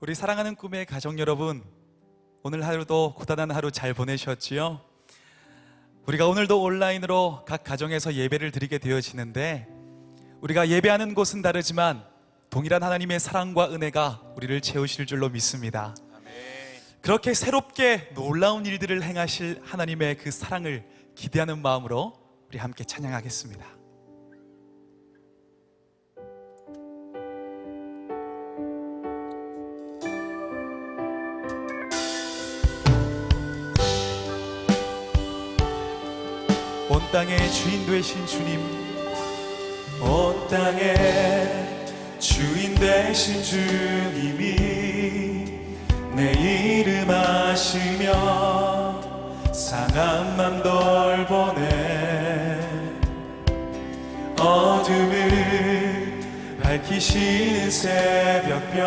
우리 사랑하는 꿈의 가족 여러분, 오늘 하루도 고단한 하루 잘 보내셨지요? 우리가 오늘도 온라인으로 각 가정에서 예배를 드리게 되어지는데, 우리가 예배하는 곳은 다르지만 동일한 하나님의 사랑과 은혜가 우리를 채우실 줄로 믿습니다. 그렇게 새롭게 놀라운 일들을 행하실 하나님의 그 사랑을 기대하는 마음으로 우리 함께 찬양하겠습니다. 온 땅의 주인 되신 주님, 온 땅의 주인 되신 주님이 내 이름 아시며 상한 맘 돌보네. 어둠을 밝히시는 새벽별,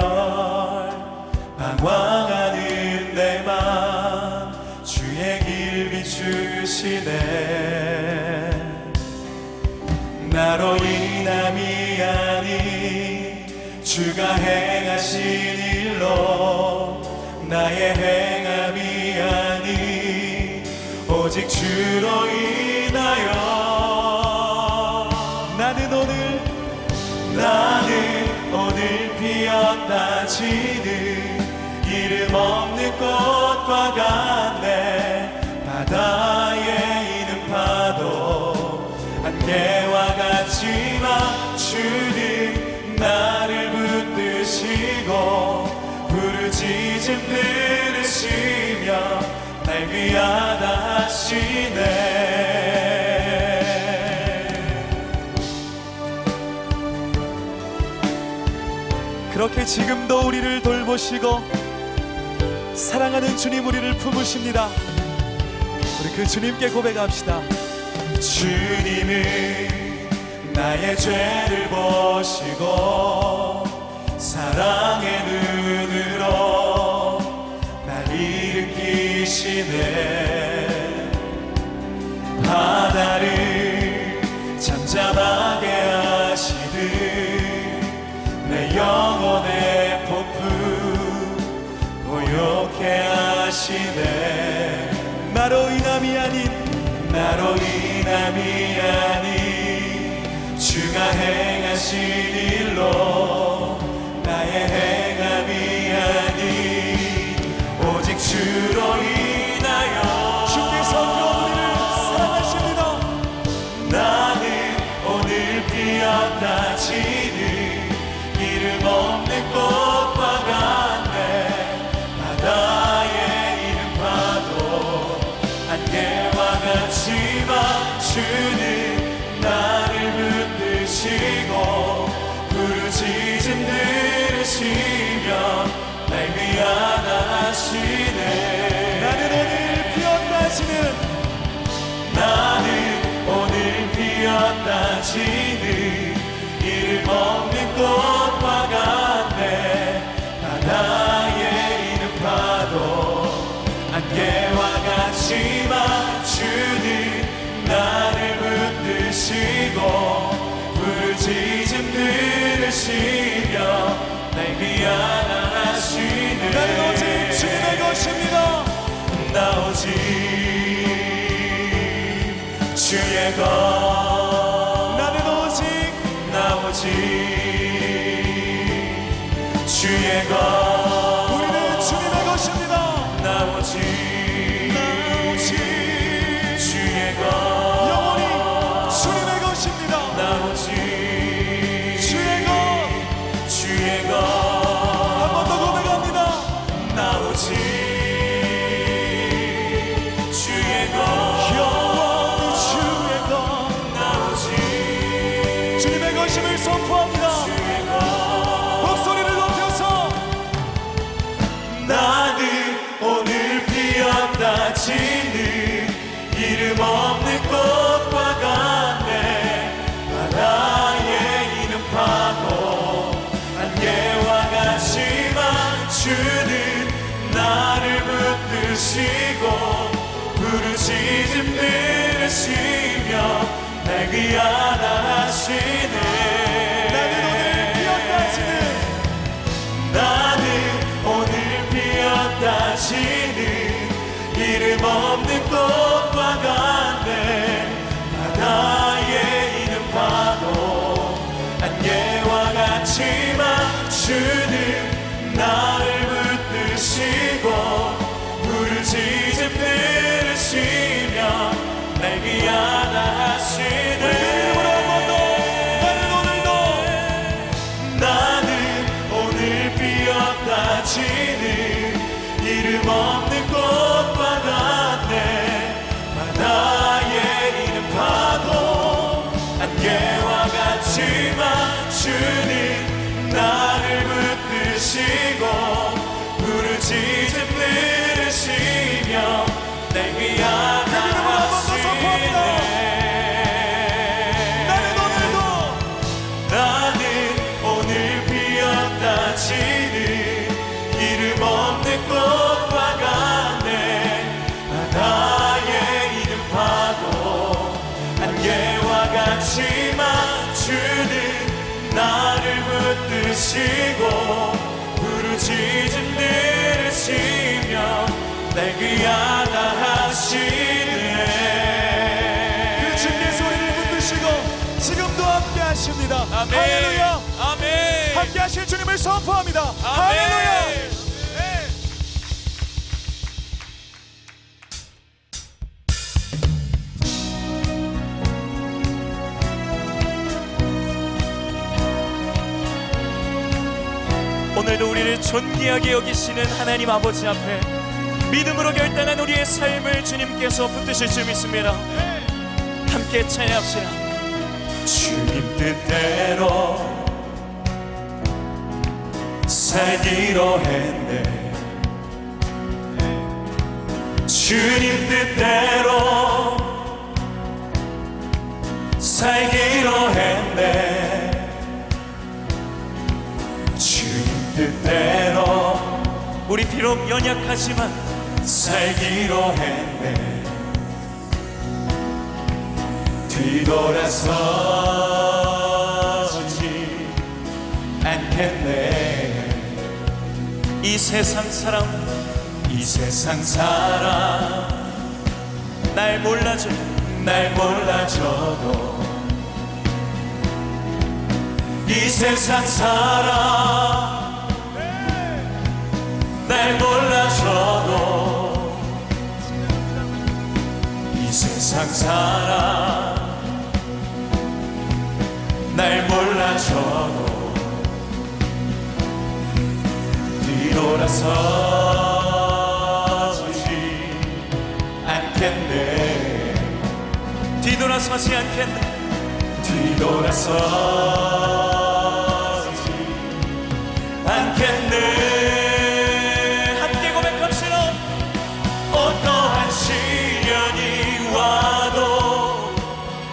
방황하는 내 맘 주의 길 비추시네. 나로 인함이 아닌 주가 행하신 일로, 나의 행함이 아닌 오직 주로 인하여 나는 오늘 피었다 지는 이름 없는 꽃과 같네. 바다에 있는 파도 안개와 같지만 주는 나를 붙드시고 부르짖음 들으시며 날 귀하다 하시네. 그렇게 지금도 우리를 돌보시고 사랑하는 주님 우리를 품으십니다. 우리 그 주님께 고백합시다. 주님은 나의 죄를 보시고 사랑의 눈으로 날 일으키시네. 바다를 잠잠하게 하시듯 내 영혼의 폭풍 고요케 하시네. 나로 인함이 아닌 주가 행하신 일로, 나의 행함이 아닌 오직 주로 인하여 주께서 우리를 사랑하십니다. 나는 오늘 피었다 지는 이름 없는 꽃과 같네. 바다에 있는 파도 안개와 같지만 주는 나를 붙드시고 부르짖음 들으시며 날 귀하다 하시네. 나는 오늘 피었다 지는 이름 없는 꽃과 같네. 바다에 있는 파도 안개와 같지만 주는 나를 붙드시고 부르짖음 들으시며 날 귀하다 하시네. 나는 오직 주님의 것입니다. 나 오직 주의 것. 나 오직 주의 것. 우리는 주님의 것입니다. 나 오직 주의 것. 영원히 주님의 것입니다. 나 오직 주의 것. 한 번 더 고백합니다. 나 오직 주의 것. 영원히 주의 것. 나 오직 주님의 것임을 선포합니다. 주의 것. 목소리를 높여서 나는 오늘 피었다 지는 이름 없는 꽃과 같네. 바다에 있는 파도 안개와 같지만 주는 나를 붙드시고 부르짖음 들으시며 날 귀하다 하시네. 나는 오늘 피었다 지는 나는 들으시고 부르짖음 들으시며 날 귀하다 하시네. 그 주님의 소리를 붙드시고 지금도 함께 하십니다. 아멘. 할렐루야. 아멘. 함께 하실 주님을 선포합니다. 아멘. 할렐루야. 오늘도 우리를 존귀하게 여기시는 하나님 아버지 앞에 믿음으로 결단한 우리의 삶을 주님께서 붙드실 줄 믿습니다. 함께 찬양합시다. 주님 뜻대로 살기로 했네. 주님 뜻대로 살기로 했네. 주님 뜻대로 우리 비록 연약하지만 살기로 했네. 뒤돌아서지 않겠네. 이 세상 사람 날 몰라줘도 이 세상 사람 날 몰라줘도 이 세상 사람 날 몰라줘도 뒤돌아서지 않겠네. 뒤돌아서지 않겠네. 뒤돌아서지 않겠네. 함께 고백합시다. 어떠한 시련이 와도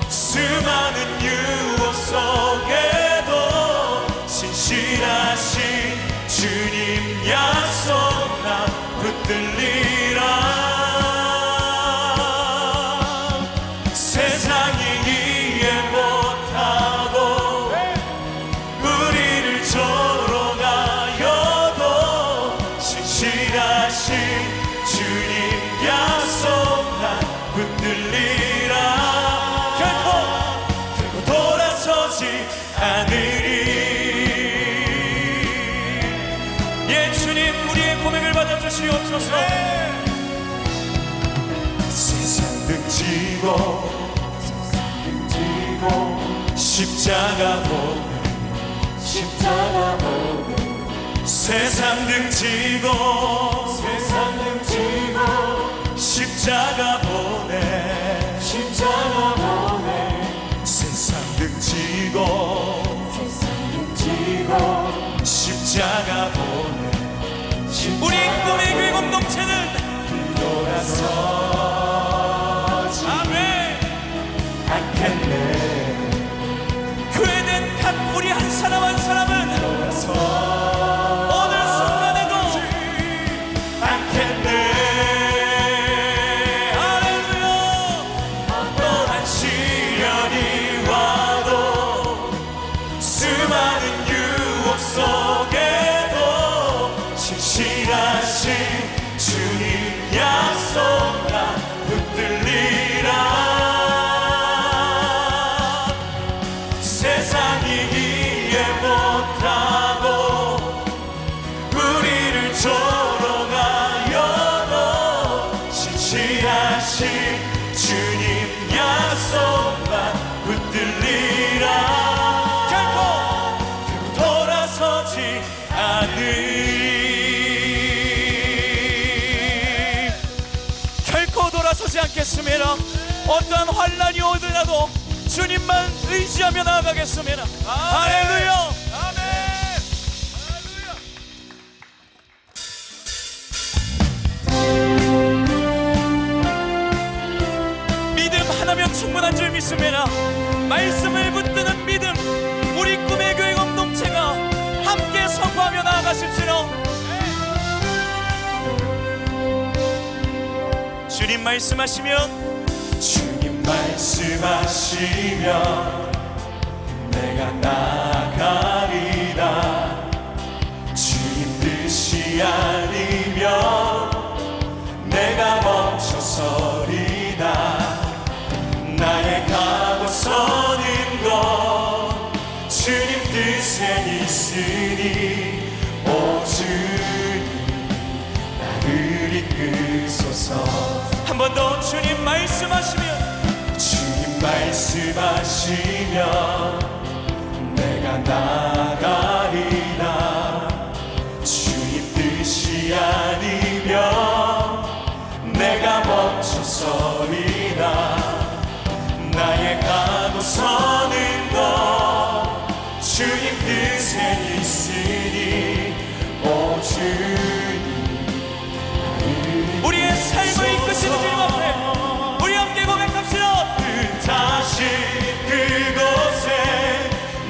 수많은 유혹 속에도 신실하신 주님 약속 나 붙들리라. 세상이 이해 못하고 우리를 조롱하여도 신실하신 주님 약속 나 붙들리라. 결코 돌아서지 않으리. 예, 주님 우리의 고백을 받아주시옵소서. 세상 등지고 십자가 보네. 세상 등지고 십자가 보네. 세상 등지고 십자가 보네. 우리 꿈의 교회 공동체는 돌아서지 않겠네. 교회는 각 우리 한 사람 한 사람은 오늘 순간에도 않겠네. 할렐루야. 어떠한 시련이 와도 수많은 유혹 속에도 신실하신 주님 약속 나 붙들리라. 세상이 이해 못하고 우리를 조롱하여도 신실하신 주님 약속만 붙들리라. 결코 돌아서지 않으리. 결코 돌아서지 않겠습니다. 어떠한 환난이 오더라도 주님만 의지하며 나아가겠습니다. 할렐루야. 아멘. 믿음 하나면 충분한 줄 믿습니다. 말씀을 붙드는 믿음, 우리 꿈의 교회 공동체가 함께 선포하며 나아가십시오. 주님 말씀하시면 내가 나아가리라. 뜻이 아니면 내가 멈춰서리다. 나의 가고 서는 것 주님 뜻에 있으니 오 주님 나를 이끄소서. 한 번 더 주님 말씀하시면, 주님 말씀하시면 내가 나가리라. 주님 뜻이 아니면 내가 멈춰서리라. 나의 가고 서는 것 주님 뜻에 있으니 오 주님 우리의 삶을 이끄시는 주님 앞에 우리 함께 고백합시다. 뜻하신 그곳에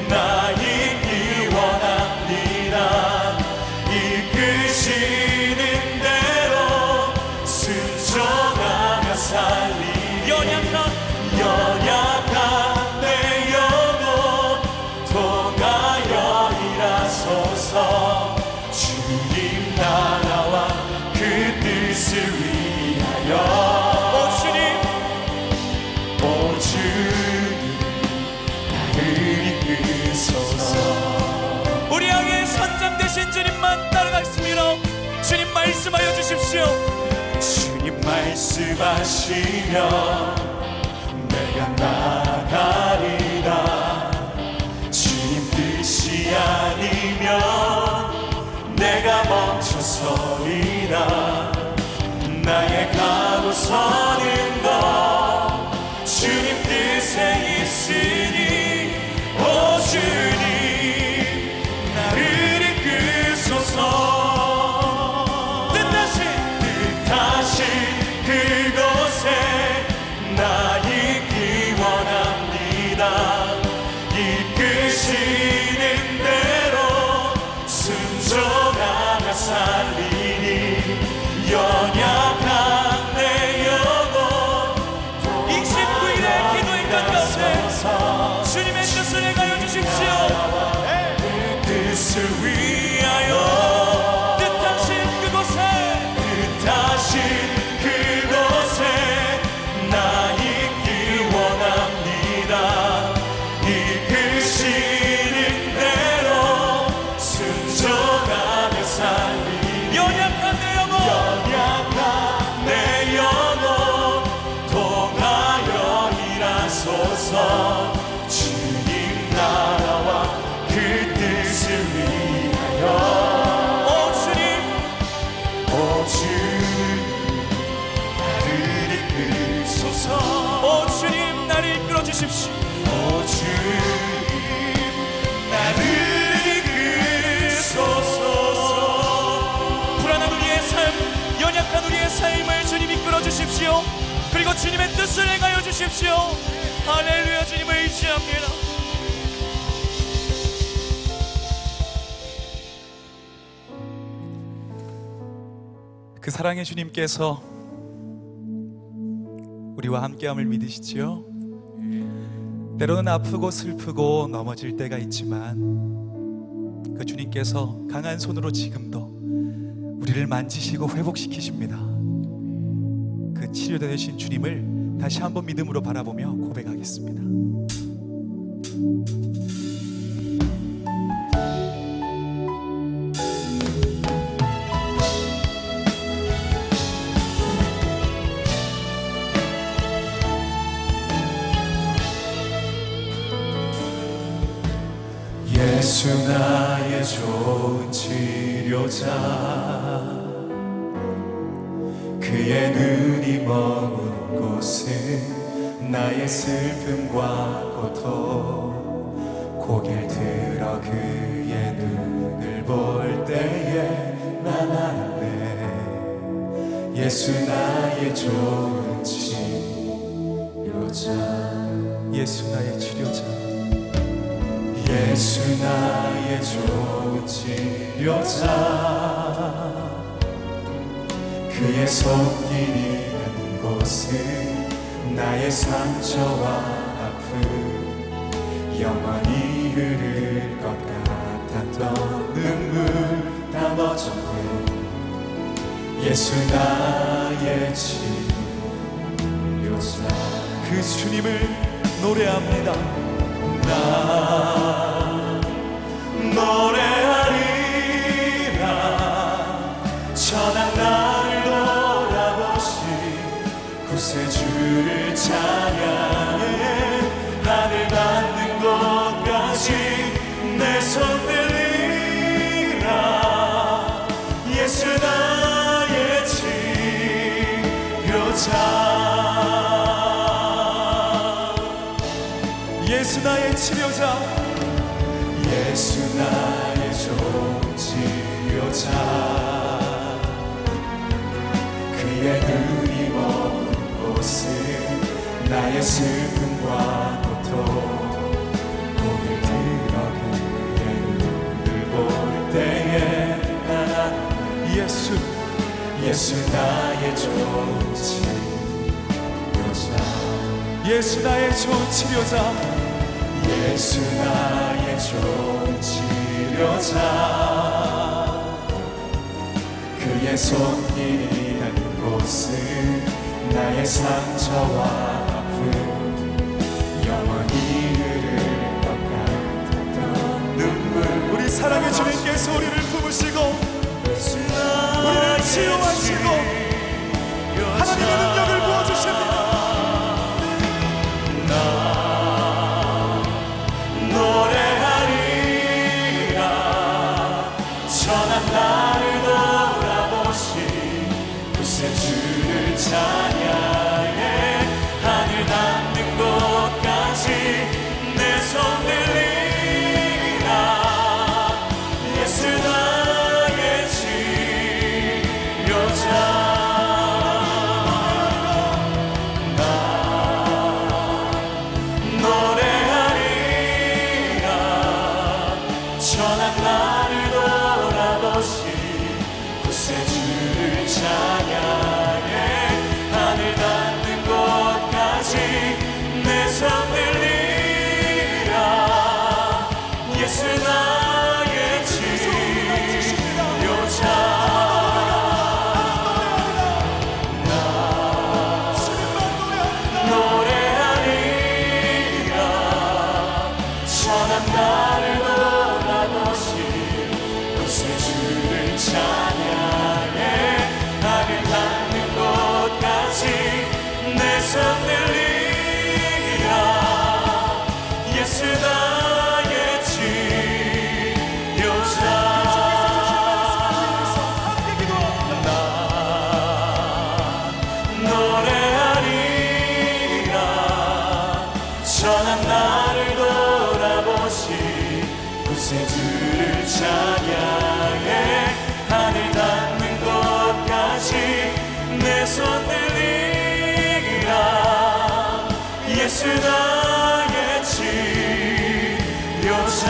나 있기 원합니다. 이끄시는 대로 순종하며 살리. 연약한 내 영혼 통하여 일하소서. 주님 나라와 그 뜻을 위하여 오 주님 나를 이끄소서. 우리 향해 선장 되신 주님만 따라가겠습니다. 주님 말씀하여 주십시오. 주님 말씀하시면 내가 나가리라. 주님 뜻이 아니면 내가 멈춰서리라. 나의 가고 서는 것 주님 뜻에 있으니 오 주님 나를 이끄소서. 뜻하신 그곳에 나 있기 원합니다. 이끄시는 대로 순종하며 살리니. 연약한 내 영혼 29일의 기도의 끝까지 주님의 뜻을 행하여 주십시오. 그 뜻을 위하여 뜻하신 그곳에 나 있기 원합니다. 이끄시는 대로 순종하며 살리. 연약한 내 영혼 통하여 일하소서. 주님 나라와 그 뜻을 위하여 오 주님 나를 이끌소서. 오 주님 나를 이끌어 주십시오. 오 주님 나를 이끌소서. 불안한 우리의 삶, 연약한 우리의 삶을 주님 이끌어 주십시오. 그리고 주님의 뜻을 행하여 주십시오. 할렐루야. 주님을 의지합니다. 그 사랑의 주님께서 우리와 함께함을 믿으시지요? 때로는 아프고 슬프고 넘어질 때가 있지만 그 주님께서 강한 손으로 지금도 우리를 만지시고 회복시키십니다. 그 치료되신 주님을 다시 한번 믿음으로 바라보며 고백하겠습니다. 예수 나의 좋은 치료자. 그의 눈이 머문 곳은 나의 슬픔과 고통. 고개를 들어 그의 눈을 볼 때에 난 알았네. 예수 나의 좋은 치료자. 예수 나의 치료자. 예수 나의 좋은 치료자. 그의 손길이 닿는 곳은 나의 상처와 아픔. 영원히 흐를 것 같았던 눈물 다 멎었네. 예수 나의 치료자. 그 주님을 노래합니다. 나 노래하리라. 천한 나를 돌아보시 구세주를 찬양해. 하늘 닿는 곳까지 내 손 들리라. 예수 나의 치료자. 예수 나의 치료자. 예수 나의 종치료자. 그의 눈이 머문 곳은 나의 슬픔과 고통. 고개 들어 그의 눈을 볼 때에 나는 예수 나의 종치료자. 예수 나의 종치료자. 예수 나의 종치료자. 그의 손길이 닿는 곳은 나의 상처와 아픔. 영원히 흐를 것 같았던 눈물. 우리 사랑의 주님께서 우리를 품으시고 우리를 치유하시고 하나님의 능력을 부어주십니다. 노래하리라. 천한 나를 돌아보시 구세주를 찬양해. 하늘 닿는 곳까지 내 손 들리라. 예수 나의 치료자. 나 노래하리라. 천한 나를 돌아보시 구세주를 찬양해. 하늘 닿는 곳까지 내 손 들리라. 예수 나의 치료자. 나 노래하리라. 천한 나를 돌아보시 구세주를 찬양해. 하늘 닿는 곳까지 내 손 들리라. 예수 나의 치료자. 나 노래하리라. 천한 나를 돌아보시 구세주를 찬양해. 하늘 닿는 곳까지 내 손 들리라. 예수 나의 치료자.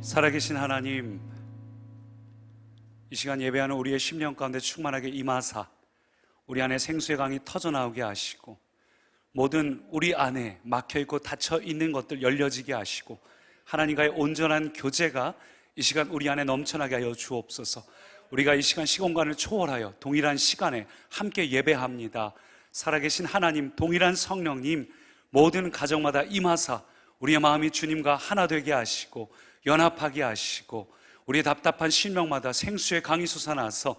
살아계신 하나님, 이 시간 예배하는 우리의 심령 가운데 충만하게 임하사 우리 안에 생수의 강이 터져나오게 하시고 모든 우리 안에 막혀있고 닫혀있는 것들 열려지게 하시고 하나님과의 온전한 교제가 이 시간 우리 안에 넘쳐나게 하여 주옵소서. 우리가 이 시간 시공간을 초월하여 동일한 시간에 함께 예배합니다. 살아계신 하나님, 동일한 성령님, 모든 가정마다 임하사 우리의 마음이 주님과 하나 되게 하시고 연합하게 하시고 우리의 답답한 심령마다 생수의 강이 솟아나서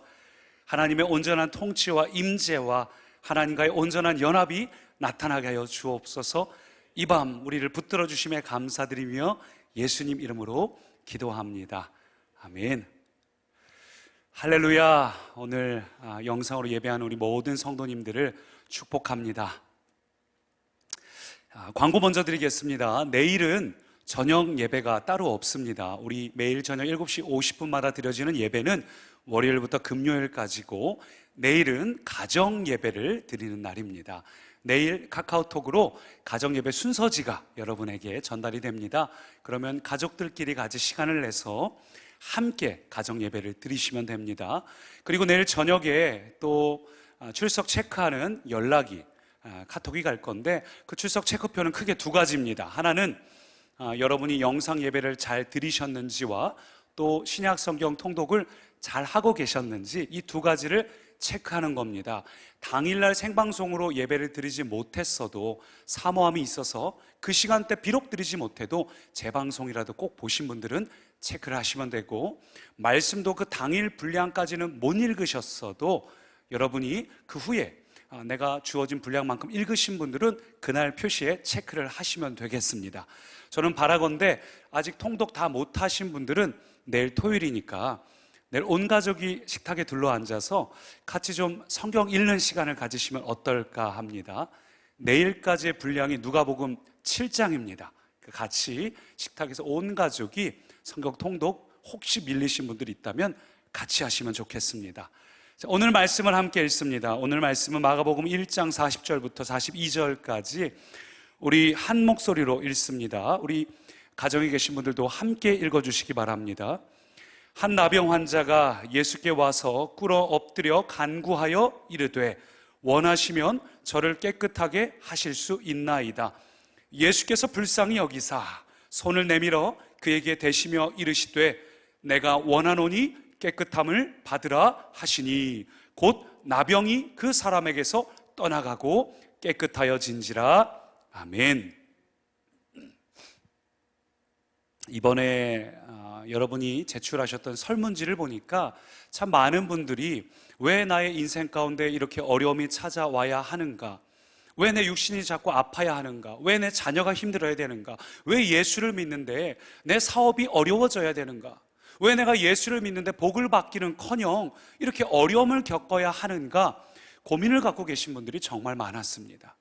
하나님의 온전한 통치와 임재와 하나님과의 온전한 연합이 나타나게 하여 주옵소서. 이 밤 우리를 붙들어 주심에 감사드리며 예수님 이름으로 기도합니다. 아멘. 할렐루야. 오늘 영상으로 예배하는 우리 모든 성도님들을 축복합니다. 광고 먼저 드리겠습니다. 내일은 저녁 예배가 따로 없습니다. 우리 매일 저녁 7시 50분마다 드려지는 예배는 월요일부터 금요일까지고, 내일은 가정 예배를 드리는 날입니다. 내일 카카오톡으로 가정 예배 순서지가 여러분에게 전달이 됩니다. 그러면 가족들끼리 같이 시간을 내서 함께 가정 예배를 드리시면 됩니다. 그리고 내일 저녁에 또 출석 체크하는 연락이 카톡이 갈 건데, 그 출석 체크표는 크게 두 가지입니다. 하나는 여러분이 영상 예배를 잘 들으셨는지와 또 신약 성경 통독을 잘 하고 계셨는지, 이 두 가지를 체크하는 겁니다. 당일날 생방송으로 예배를 드리지 못했어도 사모함이 있어서 그 시간대 비록 드리지 못해도 재방송이라도 꼭 보신 분들은 체크를 하시면 되고, 말씀도 그 당일 분량까지는 못 읽으셨어도 여러분이 그 후에 내가 주어진 분량만큼 읽으신 분들은 그날 표시에 체크를 하시면 되겠습니다. 저는 바라건대 아직 통독 다 못하신 분들은 내일 토요일이니까 내일 온 가족이 식탁에 둘러앉아서 같이 좀 성경 읽는 시간을 가지시면 어떨까 합니다. 내일까지의 분량이 누가복음 7장입니다. 같이 식탁에서 온 가족이 성경 통독 혹시 밀리신 분들이 있다면 같이 하시면 좋겠습니다. 오늘 말씀을 함께 읽습니다. 오늘 말씀은 마가복음 1장 40절부터 42절까지 우리 한 목소리로 읽습니다. 우리 가정에 계신 분들도 함께 읽어주시기 바랍니다. 한 나병 환자가 예수께 와서 꿇어 엎드려 간구하여 이르되 원하시면 저를 깨끗하게 하실 수 있나이다. 예수께서 불쌍히 여기사 손을 내밀어 그에게 대시며 이르시되 내가 원하노니 깨끗함을 받으라 하시니 곧 나병이 그 사람에게서 떠나가고 깨끗하여진지라. 아멘. 이번에 여러분이 제출하셨던 설문지를 보니까 참 많은 분들이 왜 나의 인생 가운데 이렇게 어려움이 찾아와야 하는가, 왜 내 육신이 자꾸 아파야 하는가, 왜 내 자녀가 힘들어야 되는가, 왜 예수를 믿는데 내 사업이 어려워져야 되는가, 왜 내가 예수를 믿는데 복을 받기는커녕 이렇게 어려움을 겪어야 하는가 고민을 갖고 계신 분들이 정말 많았습니다.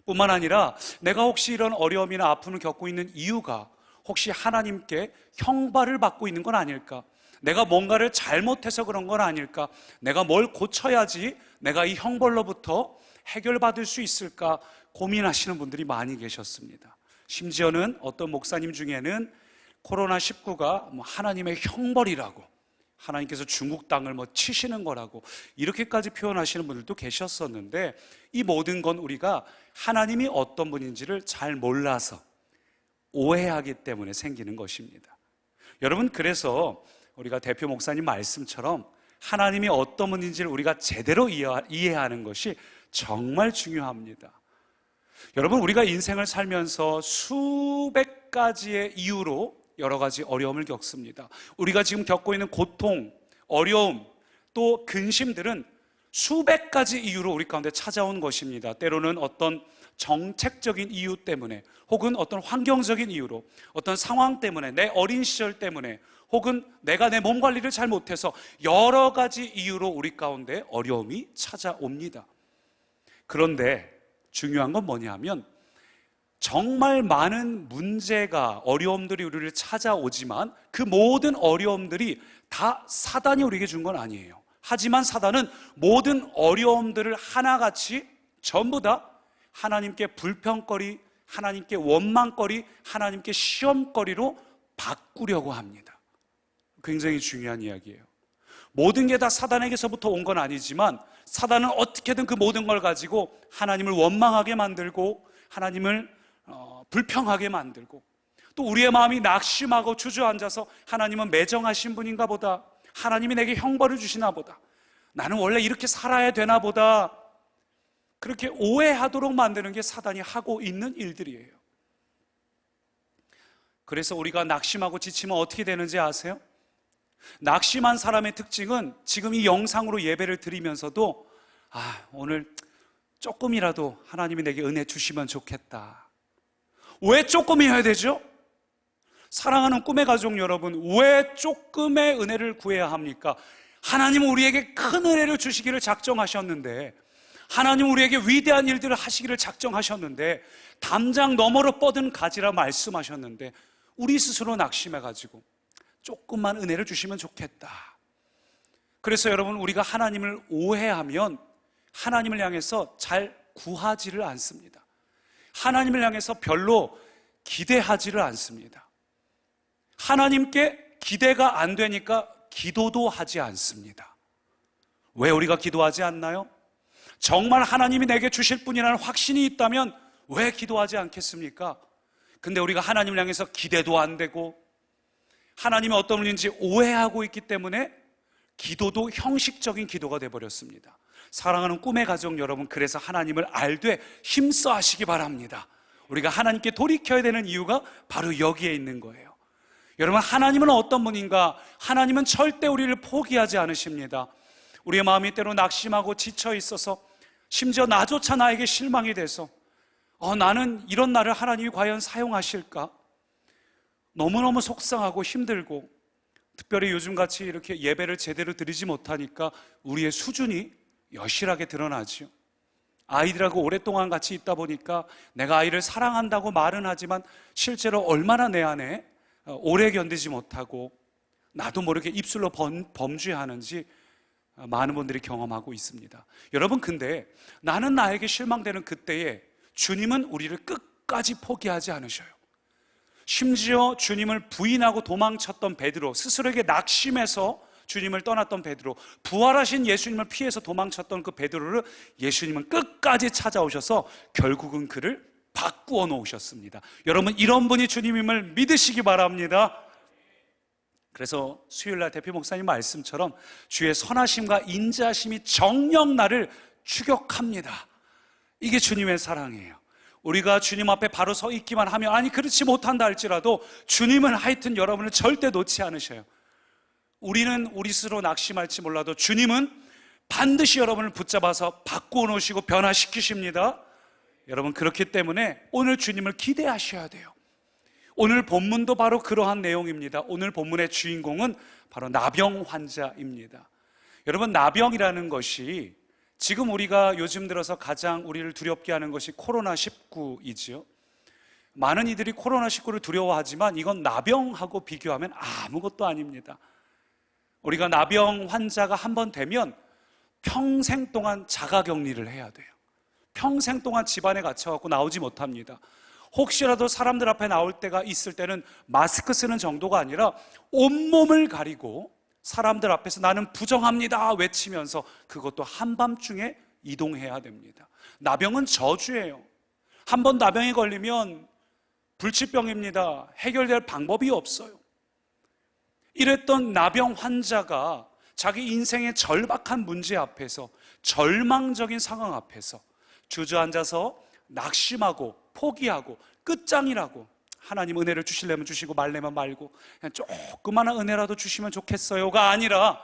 뿐만 아니라 내가 혹시 이런 어려움이나 아픔을 겪고 있는 이유가 혹시 하나님께 형벌을 받고 있는 건 아닐까, 내가 뭔가를 잘못해서 그런 건 아닐까, 내가 뭘 고쳐야지 내가 이 형벌로부터 해결받을 수 있을까 고민하시는 분들이 많이 계셨습니다. 심지어는 어떤 목사님 중에는 코로나19가 하나님의 형벌이라고, 하나님께서 중국 땅을 치시는 거라고 이렇게까지 표현하시는 분들도 계셨었는데, 이 모든 건 우리가 하나님이 어떤 분인지를 잘 몰라서 오해하기 때문에 생기는 것입니다. 여러분, 그래서 우리가 대표 목사님 말씀처럼 하나님이 어떤 분인지를 우리가 제대로 이해하는 것이 정말 중요합니다. 여러분, 우리가 인생을 살면서 수백 가지의 이유로 여러 가지 어려움을 겪습니다. 우리가 지금 겪고 있는 고통, 어려움, 또 근심들은 수백 가지 이유로 우리 가운데 찾아온 것입니다. 때로는 어떤 정책적인 이유 때문에, 혹은 어떤 환경적인 이유로, 어떤 상황 때문에, 내 어린 시절 때문에, 혹은 내가 내 몸 관리를 잘 못해서 여러 가지 이유로 우리 가운데 어려움이 찾아옵니다. 그런데 중요한 건 뭐냐 하면, 정말 많은 문제가, 어려움들이 우리를 찾아오지만 그 모든 어려움들이 다 사단이 우리에게 준 건 아니에요. 하지만 사단은 모든 어려움들을 하나같이 전부 다 하나님께 불평거리, 하나님께 원망거리, 하나님께 시험거리로 바꾸려고 합니다. 굉장히 중요한 이야기예요. 모든 게 다 사단에게서부터 온 건 아니지만 사단은 어떻게든 그 모든 걸 가지고 하나님을 원망하게 만들고, 하나님을 불평하게 만들고, 또 우리의 마음이 낙심하고 주저앉아서 하나님은 매정하신 분인가 보다, 하나님이 내게 형벌을 주시나 보다, 나는 원래 이렇게 살아야 되나 보다, 그렇게 오해하도록 만드는 게 사단이 하고 있는 일들이에요. 그래서 우리가 낙심하고 지치면 어떻게 되는지 아세요? 낙심한 사람의 특징은 지금 이 영상으로 예배를 드리면서도 오늘 조금이라도 하나님이 내게 은혜 주시면 좋겠다. 왜 조금이어야 되죠? 사랑하는 꿈의 가족 여러분, 왜 조금의 은혜를 구해야 합니까? 하나님은 우리에게 큰 은혜를 주시기를 작정하셨는데, 하나님은 우리에게 위대한 일들을 하시기를 작정하셨는데, 담장 너머로 뻗은 가지라 말씀하셨는데, 우리 스스로 낙심해가지고 조금만 은혜를 주시면 좋겠다. 그래서 여러분, 우리가 하나님을 오해하면 하나님을 향해서 잘 구하지를 않습니다. 하나님을 향해서 별로 기대하지를 않습니다. 하나님께 기대가 안 되니까 기도도 하지 않습니다. 왜 우리가 기도하지 않나요? 정말 하나님이 내게 주실 분이라는 확신이 있다면 왜 기도하지 않겠습니까? 근데 우리가 하나님을 향해서 기대도 안 되고 하나님이 어떤 분인지 오해하고 있기 때문에 기도도 형식적인 기도가 되어버렸습니다. 사랑하는 꿈의 가족 여러분, 그래서 하나님을 알되 힘써 하시기 바랍니다. 우리가 하나님께 돌이켜야 되는 이유가 바로 여기에 있는 거예요. 여러분, 하나님은 어떤 분인가? 하나님은 절대 우리를 포기하지 않으십니다. 우리의 마음이 때로 낙심하고 지쳐 있어서, 심지어 나조차 나에게 실망이 돼서 나는 이런 나를 하나님이 과연 사용하실까? 너무너무 속상하고 힘들고, 특별히 요즘같이 이렇게 예배를 제대로 드리지 못하니까 우리의 수준이 여실하게 드러나지요. 아이들하고 오랫동안 같이 있다 보니까 내가 아이를 사랑한다고 말은 하지만 실제로 얼마나 내 안에 오래 견디지 못하고 나도 모르게 입술로 범죄하는지 많은 분들이 경험하고 있습니다. 여러분, 근데 나는 나에게 실망되는 그때에 주님은 우리를 끝까지 포기하지 않으셔요. 심지어 주님을 부인하고 도망쳤던 베드로, 스스로에게 낙심해서 주님을 떠났던 베드로, 부활하신 예수님을 피해서 도망쳤던 그 베드로를 예수님은 끝까지 찾아오셔서 결국은 그를 바꾸어 놓으셨습니다. 여러분, 이런 분이 주님임을 믿으시기 바랍니다. 그래서 수요일날 대표 목사님 말씀처럼 주의 선하심과 인자하심이 정녕 나를 추격합니다. 이게 주님의 사랑이에요. 우리가 주님 앞에 바로 서 있기만 하면, 아니 그렇지 못한다 할지라도 주님은 하여튼 여러분을 절대 놓지 않으셔요. 우리는 우리 스스로 낙심할지 몰라도 주님은 반드시 여러분을 붙잡아서 바꾸어 놓으시고 변화시키십니다. 여러분, 그렇기 때문에 오늘 주님을 기대하셔야 돼요. 오늘 본문도 바로 그러한 내용입니다. 오늘 본문의 주인공은 바로 나병 환자입니다. 여러분, 나병이라는 것이 지금 우리가 요즘 들어서 가장 우리를 두렵게 하는 것이 코로나19이지요. 많은 이들이 코로나19를 두려워하지만 이건 나병하고 비교하면 아무것도 아닙니다. 우리가 나병 환자가 한번 되면 평생 동안 자가격리를 해야 돼요. 평생 동안 집안에 갇혀갖고 나오지 못합니다. 혹시라도 사람들 앞에 나올 때가 있을 때는 마스크 쓰는 정도가 아니라 온몸을 가리고 사람들 앞에서 나는 부정합니다 외치면서, 그것도 한밤중에 이동해야 됩니다. 나병은 저주예요. 한번 나병에 걸리면 불치병입니다. 해결될 방법이 없어요. 이랬던 나병 환자가 자기 인생의 절박한 문제 앞에서, 절망적인 상황 앞에서 주저앉아서 낙심하고 포기하고 끝장이라고, 하나님 은혜를 주시려면 주시고 말려면 말고 그냥 조그마한 은혜라도 주시면 좋겠어요가 아니라,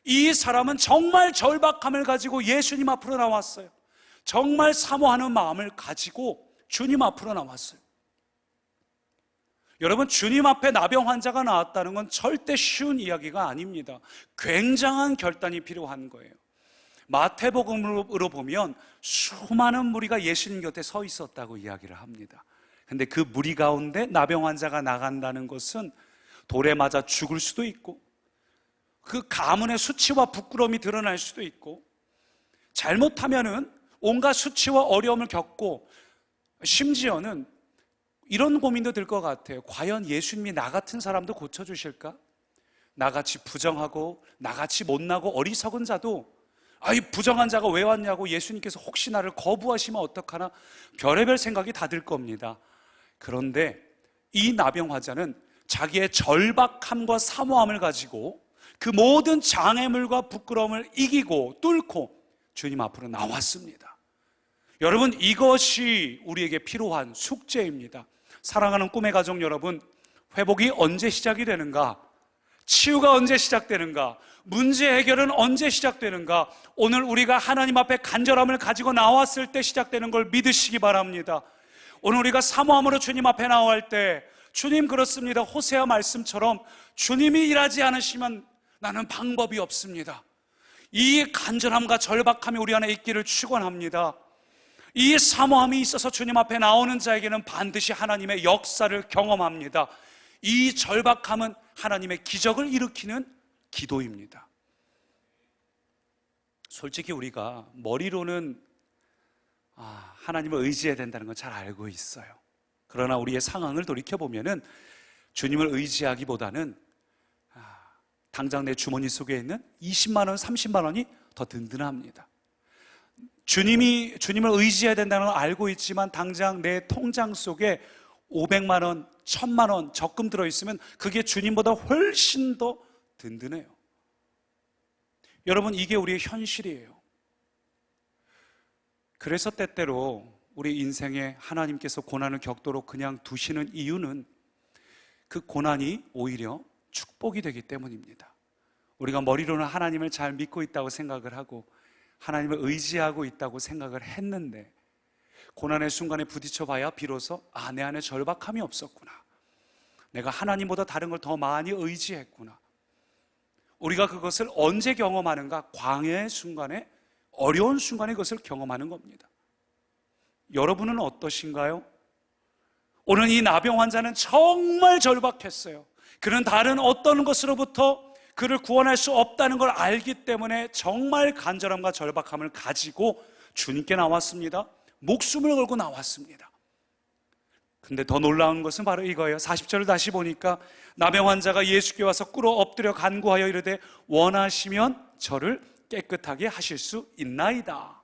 이 사람은 정말 절박함을 가지고 예수님 앞으로 나왔어요. 정말 사모하는 마음을 가지고 주님 앞으로 나왔어요. 여러분, 주님 앞에 나병 환자가 나왔다는 건 절대 쉬운 이야기가 아닙니다. 굉장한 결단이 필요한 거예요. 마태복음으로 보면 수많은 무리가 예수님 곁에 서 있었다고 이야기를 합니다. 근데 그 무리 가운데 나병 환자가 나간다는 것은 돌에 맞아 죽을 수도 있고, 그 가문의 수치와 부끄러움이 드러날 수도 있고, 잘못하면은 온갖 수치와 어려움을 겪고, 심지어는 이런 고민도 들 것 같아요. 과연 예수님이 나 같은 사람도 고쳐주실까? 나같이 부정하고 나같이 못나고 어리석은 자도, 이 부정한 자가 왜 왔냐고 예수님께서 혹시 나를 거부하시면 어떡하나, 별의별 생각이 다 들 겁니다. 그런데 이 나병 환자는 자기의 절박함과 사모함을 가지고 그 모든 장애물과 부끄러움을 이기고 뚫고 주님 앞으로 나왔습니다. 여러분, 이것이 우리에게 필요한 숙제입니다. 사랑하는 꿈의 가족 여러분, 회복이 언제 시작이 되는가? 치유가 언제 시작되는가? 문제 해결은 언제 시작되는가? 오늘 우리가 하나님 앞에 간절함을 가지고 나왔을 때 시작되는 걸 믿으시기 바랍니다. 오늘 우리가 사모함으로 주님 앞에 나올 때, 주님 그렇습니다. 호세아 말씀처럼 주님이 일하지 않으시면 나는 방법이 없습니다. 이 간절함과 절박함이 우리 안에 있기를 축원합니다. 이 사모함이 있어서 주님 앞에 나오는 자에게는 반드시 하나님의 역사를 경험합니다. 이 절박함은 하나님의 기적을 일으키는 기도입니다. 솔직히 우리가 머리로는 하나님을 의지해야 된다는 건 잘 알고 있어요. 그러나 우리의 상황을 돌이켜보면은 주님을 의지하기보다는 당장 내 주머니 속에 있는 20만 원, 30만 원이 더 든든합니다. 주님을 의지해야 된다는 걸 알고 있지만 당장 내 통장 속에 500만 원, 1000만 원 적금 들어있으면 그게 주님보다 훨씬 더 든든해요. 여러분, 이게 우리의 현실이에요. 그래서 때때로 우리 인생에 하나님께서 고난을 겪도록 그냥 두시는 이유는 그 고난이 오히려 축복이 되기 때문입니다. 우리가 머리로는 하나님을 잘 믿고 있다고 생각을 하고 하나님을 의지하고 있다고 생각을 했는데 고난의 순간에 부딪혀 봐야 비로소 내 안에 절박함이 없었구나, 내가 하나님보다 다른 걸 더 많이 의지했구나. 우리가 그것을 언제 경험하는가? 광야의 순간에, 어려운 순간에 그것을 경험하는 겁니다. 여러분은 어떠신가요? 오늘 이 나병 환자는 정말 절박했어요. 그는 다른 어떤 것으로부터 그를 구원할 수 없다는 걸 알기 때문에 정말 간절함과 절박함을 가지고 주님께 나왔습니다. 목숨을 걸고 나왔습니다. 근데 더 놀라운 것은 바로 이거예요. 40절을 다시 보니까 나병 환자가 예수께 와서 꿇어 엎드려 간구하여 이르되 원하시면 저를 깨끗하게 하실 수 있나이다.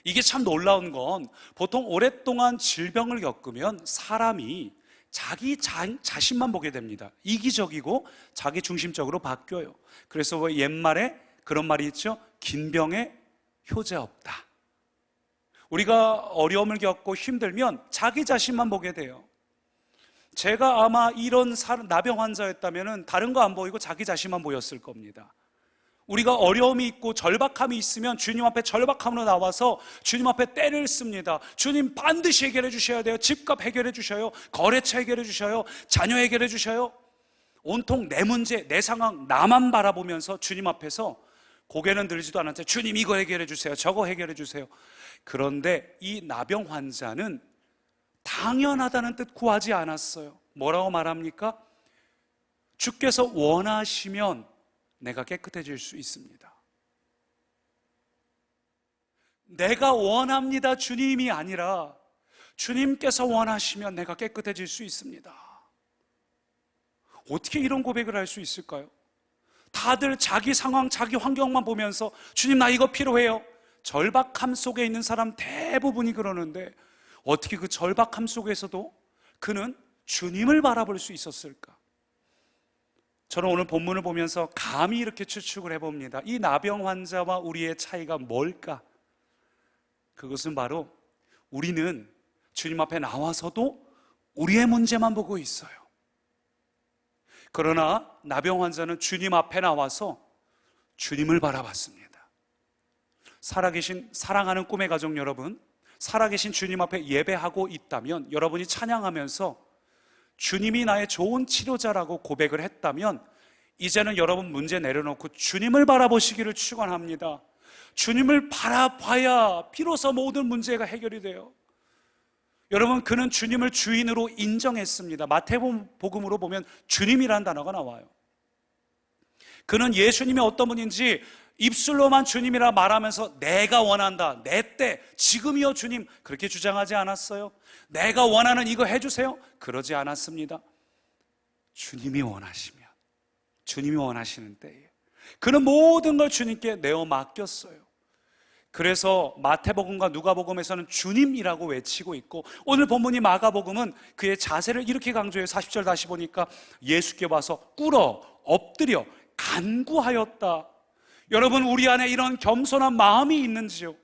이게 참 놀라운 건 보통 오랫동안 질병을 겪으면 사람이 자기 자신만 보게 됩니다. 이기적이고 자기 중심적으로 바뀌어요. 그래서 옛말에 그런 말이 있죠. 긴 병에 효자 없다. 우리가 어려움을 겪고 힘들면 자기 자신만 보게 돼요. 제가 아마 이런 나병 환자였다면 다른 거 안 보이고 자기 자신만 보였을 겁니다. 우리가 어려움이 있고 절박함이 있으면 주님 앞에 절박함으로 나와서 주님 앞에 때를 씁니다. 주님 반드시 해결해 주셔야 돼요. 집값 해결해 주셔요. 거래처 해결해 주셔요. 자녀 해결해 주셔요. 온통 내 문제, 내 상황, 나만 바라보면서 주님 앞에서 고개는 들지도 않았죠. 주님 이거 해결해 주세요. 저거 해결해 주세요. 그런데 이 나병 환자는 당연하다는 뜻 구하지 않았어요. 뭐라고 말합니까? 주께서 원하시면 내가 깨끗해질 수 있습니다. 내가 원합니다 주님이 아니라 주님께서 원하시면 내가 깨끗해질 수 있습니다. 어떻게 이런 고백을 할 수 있을까요? 다들 자기 상황, 자기 환경만 보면서 주님 나 이거 필요해요. 절박함 속에 있는 사람 대부분이 그러는데 어떻게 그 절박함 속에서도 그는 주님을 바라볼 수 있었을까? 저는 오늘 본문을 보면서 감히 이렇게 추측을 해봅니다. 이 나병 환자와 우리의 차이가 뭘까? 그것은 바로 우리는 주님 앞에 나와서도 우리의 문제만 보고 있어요. 그러나 나병 환자는 주님 앞에 나와서 주님을 바라봤습니다. 살아계신 사랑하는 꿈의 가족 여러분, 살아계신 주님 앞에 예배하고 있다면 여러분이 찬양하면서 주님이 나의 좋은 치료자라고 고백을 했다면 이제는 여러분 문제 내려놓고 주님을 바라보시기를 축원합니다. 주님을 바라봐야 비로소 모든 문제가 해결이 돼요. 여러분, 그는 주님을 주인으로 인정했습니다. 마태복음으로 보면 주님이라는 단어가 나와요. 그는 예수님이 어떤 분인지 입술로만 주님이라 말하면서 내가 원한다, 내 때, 지금이요 주님, 그렇게 주장하지 않았어요. 내가 원하는 이거 해주세요, 그러지 않았습니다. 주님이 원하시면, 주님이 원하시는 때에 그는 모든 걸 주님께 내어 맡겼어요. 그래서 마태복음과 누가복음에서는 주님이라고 외치고 있고 오늘 본문이 마가복음은 그의 자세를 이렇게 강조해요. 40절 다시 보니까 예수께 와서 꿇어 엎드려 간구하였다. 여러분, 우리 안에 이런 겸손한 마음이 있는지요?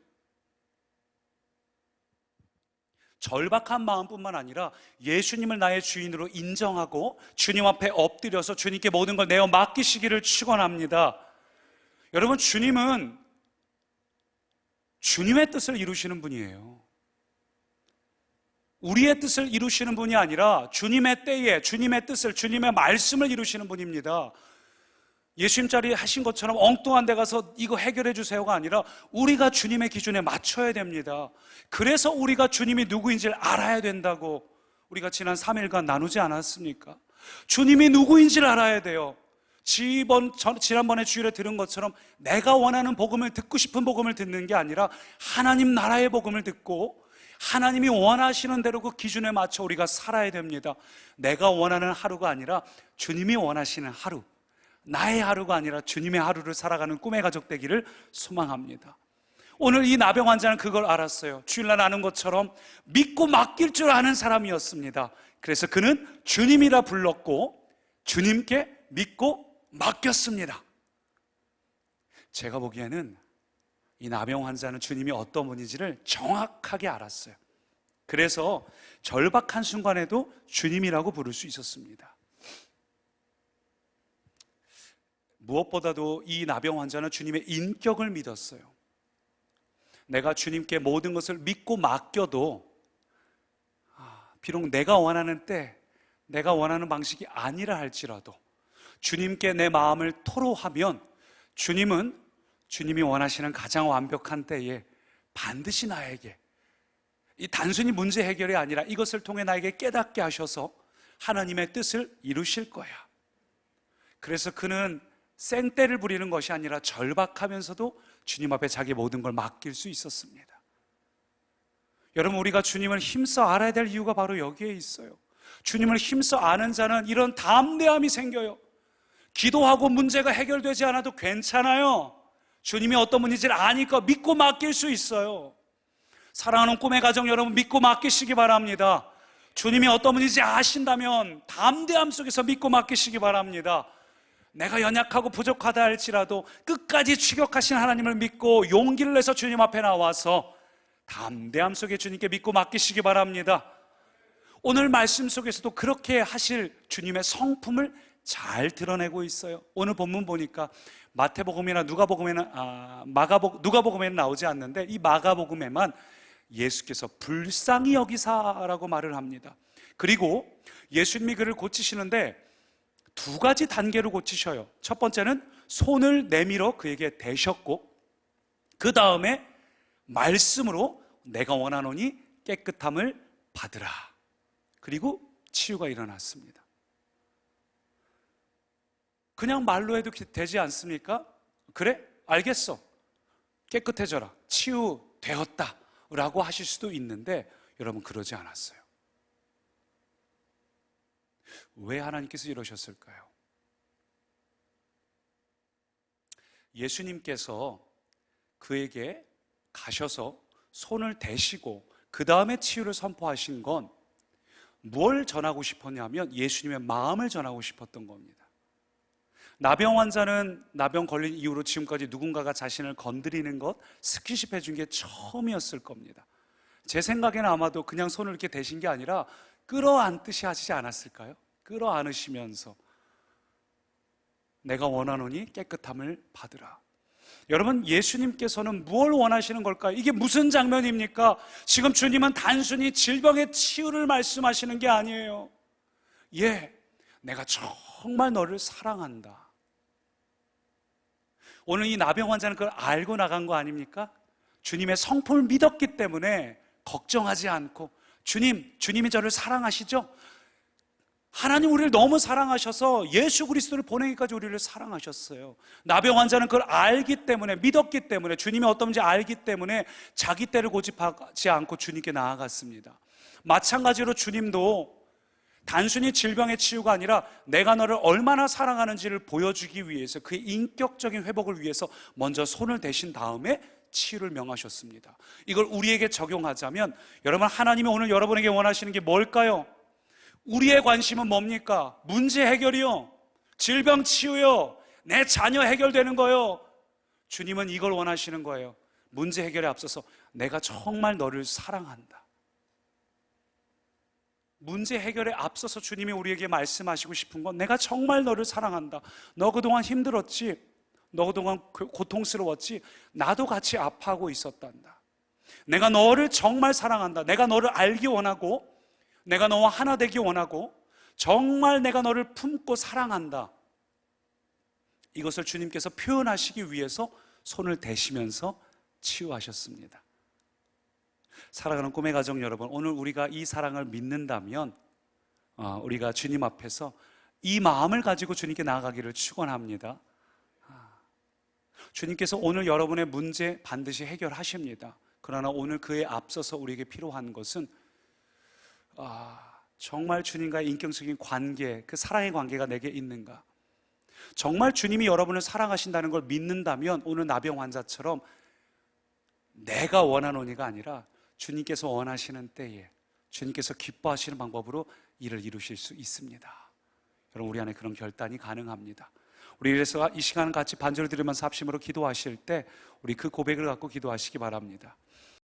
절박한 마음뿐만 아니라 예수님을 나의 주인으로 인정하고 주님 앞에 엎드려서 주님께 모든 걸 내어 맡기시기를 축원합니다. 여러분, 주님은 주님의 뜻을 이루시는 분이에요. 우리의 뜻을 이루시는 분이 아니라 주님의 때에 주님의 뜻을, 주님의 말씀을 이루시는 분입니다. 예수님 자리에 하신 것처럼 엉뚱한 데 가서 이거 해결해 주세요가 아니라 우리가 주님의 기준에 맞춰야 됩니다. 그래서 우리가 주님이 누구인지를 알아야 된다고 우리가 지난 3일간 나누지 않았습니까? 주님이 누구인지를 알아야 돼요. 지난번에 주일에 들은 것처럼 내가 원하는 복음을, 듣고 싶은 복음을 듣는 게 아니라 하나님 나라의 복음을 듣고 하나님이 원하시는 대로 그 기준에 맞춰 우리가 살아야 됩니다. 내가 원하는 하루가 아니라 주님이 원하시는 하루, 나의 하루가 아니라 주님의 하루를 살아가는 꿈의 가족 되기를 소망합니다. 오늘 이 나병 환자는 그걸 알았어요. 주일날 아는 것처럼 믿고 맡길 줄 아는 사람이었습니다. 그래서 그는 주님이라 불렀고 주님께 믿고 맡겼습니다. 제가 보기에는 이 나병 환자는 주님이 어떤 분인지를 정확하게 알았어요. 그래서 절박한 순간에도 주님이라고 부를 수 있었습니다. 무엇보다도 이 나병 환자는 주님의 인격을 믿었어요. 내가 주님께 모든 것을 믿고 맡겨도 비록 내가 원하는 때, 내가 원하는 방식이 아니라 할지라도 주님께 내 마음을 토로하면 주님은 주님이 원하시는 가장 완벽한 때에 반드시 나에게, 이 단순히 문제 해결이 아니라 이것을 통해 나에게 깨닫게 하셔서 하나님의 뜻을 이루실 거야. 그래서 그는 생떼를 부리는 것이 아니라 절박하면서도 주님 앞에 자기 모든 걸 맡길 수 있었습니다. 여러분, 우리가 주님을 힘써 알아야 될 이유가 바로 여기에 있어요. 주님을 힘써 아는 자는 이런 담대함이 생겨요. 기도하고 문제가 해결되지 않아도 괜찮아요. 주님이 어떤 분인지를 아니까 믿고 맡길 수 있어요. 사랑하는 꿈의 가정 여러분, 믿고 맡기시기 바랍니다. 주님이 어떤 분인지 아신다면 담대함 속에서 믿고 맡기시기 바랍니다. 내가 연약하고 부족하다 할지라도 끝까지 추격하신 하나님을 믿고 용기를 내서 주님 앞에 나와서 담대함 속에 주님께 믿고 맡기시기 바랍니다. 오늘 말씀 속에서도 그렇게 하실 주님의 성품을 잘 드러내고 있어요. 오늘 본문 보니까 마태복음이나 누가복음에는 나오지 않는데 이 마가복음에만 예수께서 불쌍히 여기사라고 말을 합니다. 그리고 예수님이 그를 고치시는데 두 가지 단계로 고치셔요. 첫 번째는 손을 내밀어 그에게 대셨고, 그 다음에 말씀으로 내가 원하노니 깨끗함을 받으라. 그리고 치유가 일어났습니다. 그냥 말로 해도 되지 않습니까? 그래? 알겠어. 깨끗해져라. 치유되었다. 라고 하실 수도 있는데 여러분, 그러지 않았어요. 왜 하나님께서 이러셨을까요? 예수님께서 그에게 가셔서 손을 대시고 그 다음에 치유를 선포하신 건 뭘 전하고 싶었냐면 예수님의 마음을 전하고 싶었던 겁니다. 나병 환자는 나병 걸린 이후로 지금까지 누군가가 자신을 건드리는 것, 스킨십 해준 게 처음이었을 겁니다. 제 생각에는 아마도 그냥 손을 이렇게 대신 게 아니라 끌어안듯이 하시지 않았을까요? 끌어안으시면서 내가 원하노니 깨끗함을 받으라. 여러분, 예수님께서는 무엇을 원하시는 걸까요? 이게 무슨 장면입니까? 지금 주님은 단순히 질병의 치유를 말씀하시는 게 아니에요. 내가 정말 너를 사랑한다. 오늘 이 나병 환자는 그걸 알고 나간 거 아닙니까? 주님의 성품을 믿었기 때문에 걱정하지 않고 주님이 저를 사랑하시죠? 하나님 우리를 너무 사랑하셔서 예수 그리스도를 보내기까지 우리를 사랑하셨어요. 나병 환자는 그걸 알기 때문에, 믿었기 때문에, 주님이 어떤지 알기 때문에 자기 때를 고집하지 않고 주님께 나아갔습니다. 마찬가지로 주님도 단순히 질병의 치유가 아니라 내가 너를 얼마나 사랑하는지를 보여주기 위해서, 그의 인격적인 회복을 위해서 먼저 손을 대신 다음에 치유를 명하셨습니다. 이걸 우리에게 적용하자면, 여러분, 하나님이 오늘 여러분에게 원하시는 게 뭘까요? 우리의 관심은 뭡니까? 문제 해결이요, 질병 치유요, 내 자녀 해결되는 거요. 주님은 이걸 원하시는 거예요. 문제 해결에 앞서서 내가 정말 너를 사랑한다. 문제 해결에 앞서서 주님이 우리에게 말씀하시고 싶은 건 내가 정말 너를 사랑한다. 너 그동안 힘들었지? 너 그동안 고통스러웠지? 나도 같이 아파하고 있었단다. 내가 너를 정말 사랑한다. 내가 너를 알기 원하고 내가 너와 하나 되기 원하고 정말 내가 너를 품고 사랑한다. 이것을 주님께서 표현하시기 위해서 손을 대시면서 치유하셨습니다. 사랑하는 꿈의 가정 여러분, 오늘 우리가 이 사랑을 믿는다면 우리가 주님 앞에서 이 마음을 가지고 주님께 나아가기를 축원합니다. 주님께서 오늘 여러분의 문제 반드시 해결하십니다. 그러나 오늘 그에 앞서서 우리에게 필요한 것은 정말 주님과의 인격적인 관계, 그 사랑의 관계가 내게 있는가? 정말 주님이 여러분을 사랑하신다는 걸 믿는다면 오늘 나병 환자처럼 내가 원하노니가 아니라 주님께서 원하시는 때에 주님께서 기뻐하시는 방법으로 일을 이루실 수 있습니다. 여러분, 우리 안에 그런 결단이 가능합니다. 우리 그래서 이 시간 같이 반주를 들으면서 합심으로 기도하실 때 우리 그 고백을 갖고 기도하시기 바랍니다.